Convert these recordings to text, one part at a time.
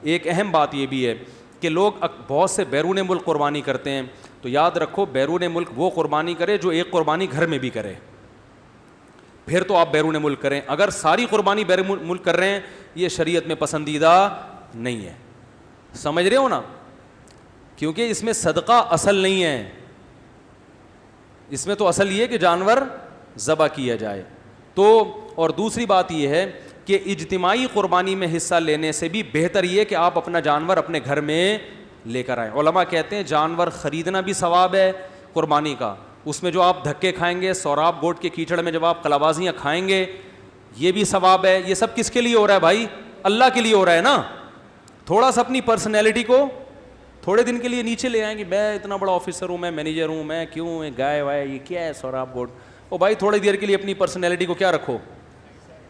ایک اہم بات یہ بھی ہے کہ لوگ بہت سے بیرون ملک قربانی کرتے ہیں، تو یاد رکھو بیرون ملک وہ قربانی کرے جو ایک قربانی گھر میں بھی کرے، پھر تو آپ بیرون ملک کریں. اگر ساری قربانی بیرون ملک کر رہے ہیں یہ شریعت میں پسندیدہ نہیں ہے. سمجھ رہے ہو نا؟ کیونکہ اس میں صدقہ اصل نہیں ہے، اس میں تو اصل یہ ہے کہ جانور ذبح کیا جائے. تو اور دوسری بات یہ ہے کہ اجتماعی قربانی میں حصہ لینے سے بھی بہتر یہ کہ آپ اپنا جانور اپنے گھر میں لے کر آئیں. علماء کہتے ہیں جانور خریدنا بھی ثواب ہے قربانی کا، اس میں جو آپ دھکے کھائیں گے، سوراب گوٹ کے کیچڑ میں جب آپ کلابازیاں کھائیں گے یہ بھی ثواب ہے. یہ سب کس کے لیے ہو رہا ہے بھائی؟ اللہ کے لیے ہو رہا ہے نا. تھوڑا سا اپنی پرسنالٹی کو تھوڑے دن کے لیے نیچے لے آئیں گے، میں اتنا بڑا آفیسر ہوں، میں مینیجر ہوں، میں کیوں گائے وائے یہ کیا ہے سوراب گوٹ. او بھائی تھوڑی دیر کے لیے اپنی پرسنالٹی کو کیا رکھو،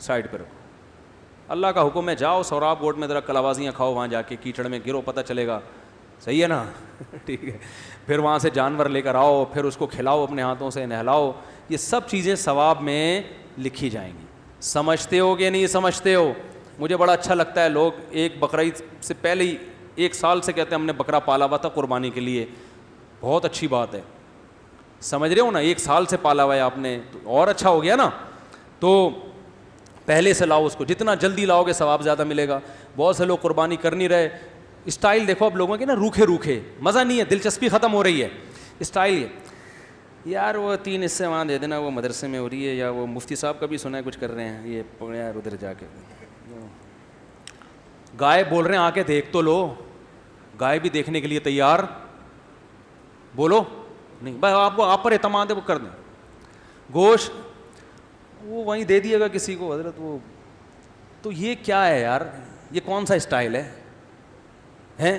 سائڈ پہ رکھو. اللہ کا حکم ہے جاؤ سوراب گوٹ میں ذرا کلابازیاں کھاؤ، وہاں جا کے کیچڑ میں گرو، پتہ چلے گا. صحیح ہے نا؟ ٹھیک ہے. پھر وہاں سے جانور لے کر آؤ، پھر اس کو کھلاؤ، اپنے ہاتھوں سے نہلاؤ. یہ سب چیزیں ثواب میں لکھی جائیں گی. سمجھتے ہو کہ نہیں سمجھتے ہو؟ مجھے بڑا اچھا لگتا ہے لوگ ایک بقرعید سے پہلے ہی 1 سال سے کہتے ہیں ہم نے بکرا پالا ہوا تھا قربانی کے لیے. بہت اچھی بات ہے. سمجھ رہے ہو نا؟ 1 سال سے پالا ہوا ہے آپ نے تو اور اچھا ہو گیا نا. تو پہلے سے لاؤ اس کو، جتنا جلدی لاؤ گے ثواب زیادہ ملے گا. بہت سے لوگ قربانی کر نہیں رہے. اسٹائل دیکھو اب لوگوں کے نا، روکھے روکھے، مزہ نہیں ہے، دلچسپی ختم ہو رہی ہے. اسٹائل یہ یار وہ 3 حصے وہاں دے دینا، وہ مدرسے میں ہو رہی ہے، یا وہ مفتی صاحب کا بھی سنا ہے کچھ کر رہے ہیں، یہ یار ادھر جا کے گائے بول رہے ہیں آ کے دیکھ تو لو. گائے بھی دیکھنے کے لیے تیار بولو نہیں بھائی، آپ پر اعتماد ہے وہ کر دیں. گوشت وہ وہیں دے دیے گا کسی کو حضرت وہ. تو یہ کیا ہے یار؟ یہ کون سا اسٹائل ہے ہیں؟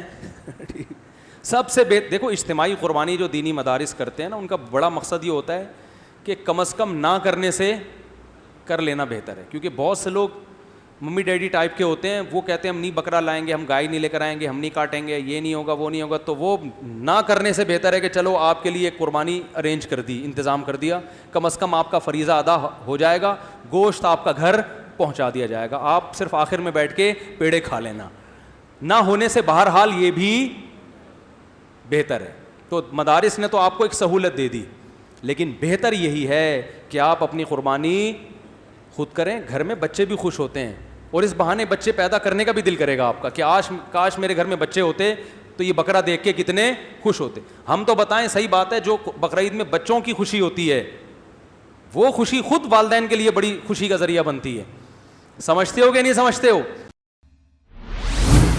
سب سے دیکھو اجتماعی قربانی جو دینی مدارس کرتے ہیں نا، ان کا بڑا مقصد یہ ہوتا ہے کہ کم از کم نہ کرنے سے کر لینا بہتر ہے. کیونکہ بہت سے لوگ ممی ڈیڈی ٹائپ کے ہوتے ہیں، وہ کہتے ہیں ہم نہیں بکرا لائیں گے، ہم گائے نہیں لے کر آئیں گے، ہم نہیں کاٹیں گے، یہ نہیں ہوگا وہ نہیں ہوگا. تو وہ نہ کرنے سے بہتر ہے کہ چلو آپ کے لیے ایک قربانی ارینج کر دی، انتظام کر دیا، کم از کم آپ کا فریضہ ادا ہو جائے گا، گوشت آپ کا گھر پہنچا دیا جائے گا، آپ صرف آخر میں بیٹھ کے پیڑے کھا لینا. نہ ہونے سے بہرحال یہ بھی بہتر ہے. تو مدارس نے تو آپ کو ایک سہولت دے دی، لیکن بہتر یہی ہے کہ آپ اپنی قربانی خود کریں. گھر میں بچے بھی خوش ہوتے ہیں، اور اس بہانے بچے پیدا کرنے کا بھی دل کرے گا آپ کا کہ کاش میرے گھر میں بچے ہوتے تو یہ بکرا دیکھ کے کتنے خوش ہوتے. ہم تو بتائیں صحیح بات ہے، جو بقرعید میں بچوں کی خوشی ہوتی ہے وہ خوشی خود والدین کے لیے بڑی خوشی کا ذریعہ بنتی ہے. سمجھتے ہو کہ نہیں سمجھتے ہو؟